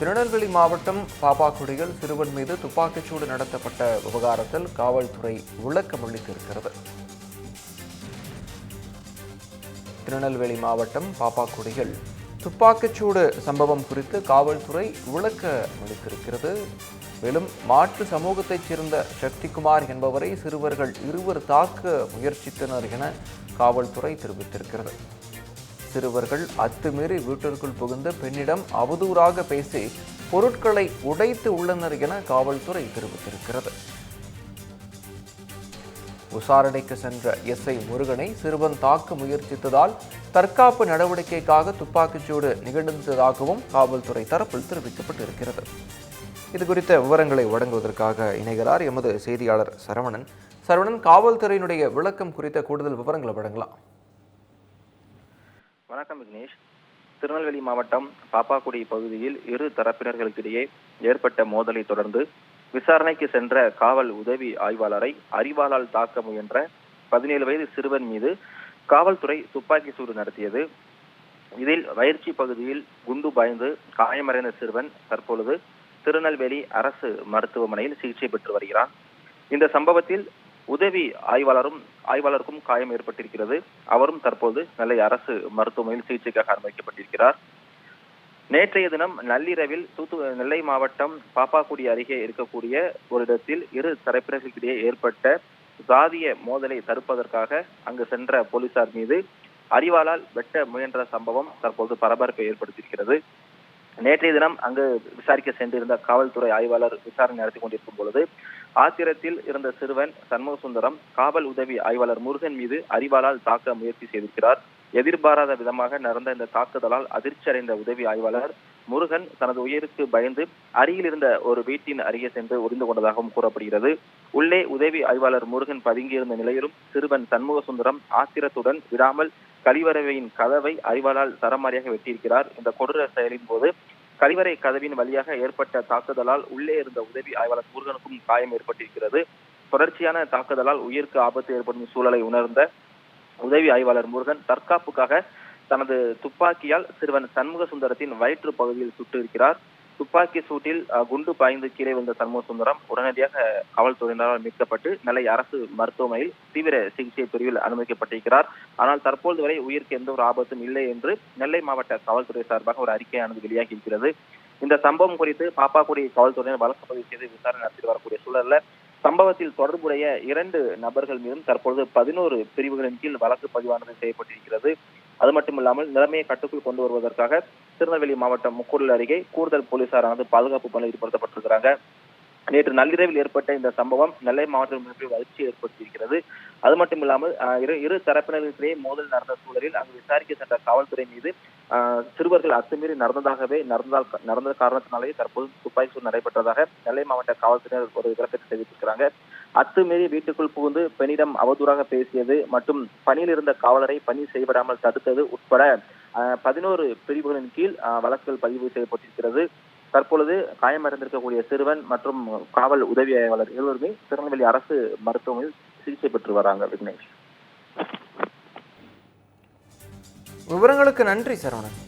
திருநெல்வேலி மாவட்டம் பாப்பாக்குடியில் சிறுவன் மீது துப்பாக்கிச்சூடு நடத்தப்பட்ட விவகாரத்தில் காவல்துறை விளக்கம் அளித்திருக்கிறது. திருநெல்வேலி மாவட்டம் பாப்பாக்குடியில் துப்பாக்கிச்சூடு சம்பவம் குறித்து காவல்துறை விளக்கம் அளித்திருக்கிறது. மேலும் மாற்று சமூகத்தைச் சேர்ந்த சக்திகுமார் என்பவரை சிறுவர்கள் இருவர் தாக்க முயற்சித்தனர் என காவல்துறை தெரிவித்திருக்கிறது. சிறுவர்கள் அத்துமீறி வீட்டிற்குள் புகுந்த பெண்ணிடம் அவதூறாக பேசி பொருட்களை உடைத்து உள்ளனர் என காவல்துறை தெரிவித்திருக்கிறது. விசாரணைக்கு சென்ற எஸ்ஐ முருகனை சிறுவன் தாக்க முயற்சித்ததால் தற்காப்பு நடவடிக்கைக்காக துப்பாக்கிச்சூடு நிகழ்ந்ததாகவும் காவல்துறை தரப்பில் தெரிவிக்கப்பட்டிருக்கிறது. இதுகுறித்த விவரங்களை வழங்குவதற்காக இணைகிறார் எமது செய்தியாளர் சரவணன். காவல்துறையினுடைய விளக்கம் குறித்த கூடுதல் விவரங்களை வழங்கலாம். வணக்கம் விக்னேஷ். திருநெல்வேலி மாவட்டம் பாப்பாக்குடி பகுதியில் இரு தரப்பினர்களுக்கிடையே ஏற்பட்ட மோதலை தொடர்ந்து விசாரணைக்கு சென்ற காவல் உதவி ஆய்வாளரை அரிவாளால் தாக்க முயன்ற 17 வயது சிறுவன் மீது காவல்துறை துப்பாக்கி சூடு நடத்தியது. இதில் வயிற்சி பகுதியில் குண்டு பாய்ந்து காயமடைந்த சிறுவன் தற்பொழுது திருநெல்வேலி அரசு மருத்துவமனையில் சிகிச்சை பெற்று வருகிறான். இந்த சம்பவத்தில் உதவி ஆய்வாளருக்கும் காயம் ஏற்பட்டிருக்கிறது. அவரும் தற்போது நெல்லை அரசு மருத்துவமனையில் சிகிச்சைக்காக அனுமதிக்கப்பட்டிருக்கிறார். நேற்றைய தினம் நள்ளிரவில் நெல்லை மாவட்டம் பாப்பாக்குடி அருகே இருக்கக்கூடிய ஒரு இடத்தில் இரு தரப்பினர்களுக்கிடையே ஏற்பட்ட சாதிய மோதலை தடுப்பதற்காக அங்கு சென்ற போலீசார் மீது அரிவாளால் வெட்ட முயன்ற சம்பவம் தற்போது பரபரப்பை ஏற்படுத்தியிருக்கிறது. நேற்றைய தினம் அங்கு விசாரிக்க சென்றிருந்த காவல்துறை ஆய்வாளர் விசாரணை நடத்தி கொண்டிருக்கும் பொழுது ஆத்திரத்தில் இருந்த சிறுவன் சண்முக சுந்தரம் காவல் உதவி ஆய்வாளர் முருகன் மீது அரிவாளால் தாக்க முயற்சி செய்திருக்கிறார். எதிர்பாராத விதமாக நடந்த இந்த தாக்குதலால் அதிர்ச்சி அடைந்த உதவி ஆய்வாளர் முருகன் தனது உயிருக்கு பயந்து அருகில் இருந்த ஒரு வீட்டின் அருகே சென்று ஒளிந்து கொண்டதாகவும் கூறப்படுகிறது. உள்ளே உதவி ஆய்வாளர் முருகன் பதுங்கியிருந்த நிலையிலும் சிறுவன் சண்முக சுந்தரம் ஆத்திரத்துடன் விடாமல் கழிவறையின் கதவை அரிவாளால் தரமாரியாக வெட்டியிருக்கிறார். இந்த கொடூர செயலின் போது கழிவறை கதவின் வழியாக ஏற்பட்ட தாக்குதலால் உள்ளே இருந்த உதவி ஆய்வாளர் முருகனுக்கும் காயம் ஏற்பட்டிருக்கிறது. தொடர்ச்சியான தாக்குதலால் உயிருக்கு ஆபத்து ஏற்படும் சூழலை உணர்ந்த உதவி ஆய்வாளர் முருகன் தற்காப்புக்காக தனது துப்பாக்கியால் சிறுவன் சண்முக சுந்தரத்தின் வயிற்று பகுதியில் சுட்டு இருக்கிறார். துப்பாக்கி சூட்டில் குண்டு பாய்ந்து கீழே வந்த சண்முக சுந்தரம் உடனடியாக காவல்துறையினரால் மீட்கப்பட்டு நெல்லை அரசு மருத்துவமனையில் தீவிர சிகிச்சை பிரிவில் அனுமதிக்கப்பட்டிருக்கிறார். ஆனால் தற்போது வரை உயிருக்கு எந்த ஒரு ஆபத்தும் இல்லை என்று நெல்லை மாவட்ட காவல்துறை சார்பாக ஒரு அறிக்கையானது வெளியாகி இருக்கிறது. இந்த சம்பவம் குறித்து பாப்பாக்குடி காவல்துறையினர் வழக்கு பதிவு செய்து விசாரணை நடத்தி வரக்கூடிய சூழல்ல சம்பவத்தில் தொடர்புடைய 2 நபர்கள் மீதும் தற்பொழுது 11 பிரிவுகளின் கீழ் வழக்கு பதிவானது செய்யப்பட்டிருக்கிறது. அது மட்டுமில்லாமல் நிலைமையை கட்டுக்குள் கொண்டு வருவதற்காக திருநெல்வேலி மாவட்டம் முக்கூடல் அருகே கூடுதல் போலீசாரானது பாதுகாப்பு பணியில் ஈடுபடுத்தப்பட்டிருக்கிறாங்க. நேற்று நள்ளிரவில் ஏற்பட்ட இந்த சம்பவம் நெல்லை மாவட்டத்தில் அதிர்ச்சி ஏற்படுத்தியிருக்கிறது. அது மட்டும் இல்லாமல் இரு தரப்பினருக்கிடையே மோதல் நடந்த சூழலில் அங்கு விசாரிக்க சென்ற காவல்துறை மீது சிறுவர்கள் அத்துமீறி நடந்த காரணத்தினாலேயே தற்போது துப்பாக்கி சூடு நடைபெற்றதாக நெல்லை மாவட்ட காவல்துறையினர் ஒரு விளக்கத்தை தெரிவித்திருக்கிறாங்க. அத்துமீறி வீட்டுக்குள் புகுந்து பெண்ணிடம் அவதூறாக பேசியது மற்றும் பணியில் இருந்த காவலரை பணி செய்யப்படாமல் தடுத்தது உட்பட 11 பிரிவுகளின் கீழ் வழக்குகள் பதிவு செய்யப்பட்டிருக்கிறது. தற்பொழுது காயமடைந்திருக்கக்கூடிய சிறுவன் மற்றும் காவல் உதவி ஆய்வாளர் இருவருமே திருநெல்வேலி அரசு மருத்துவமனையில் சிகிச்சை பெற்று வராங்க. விக்னேஷ், விவரங்களுக்கு நன்றி சரவணன்.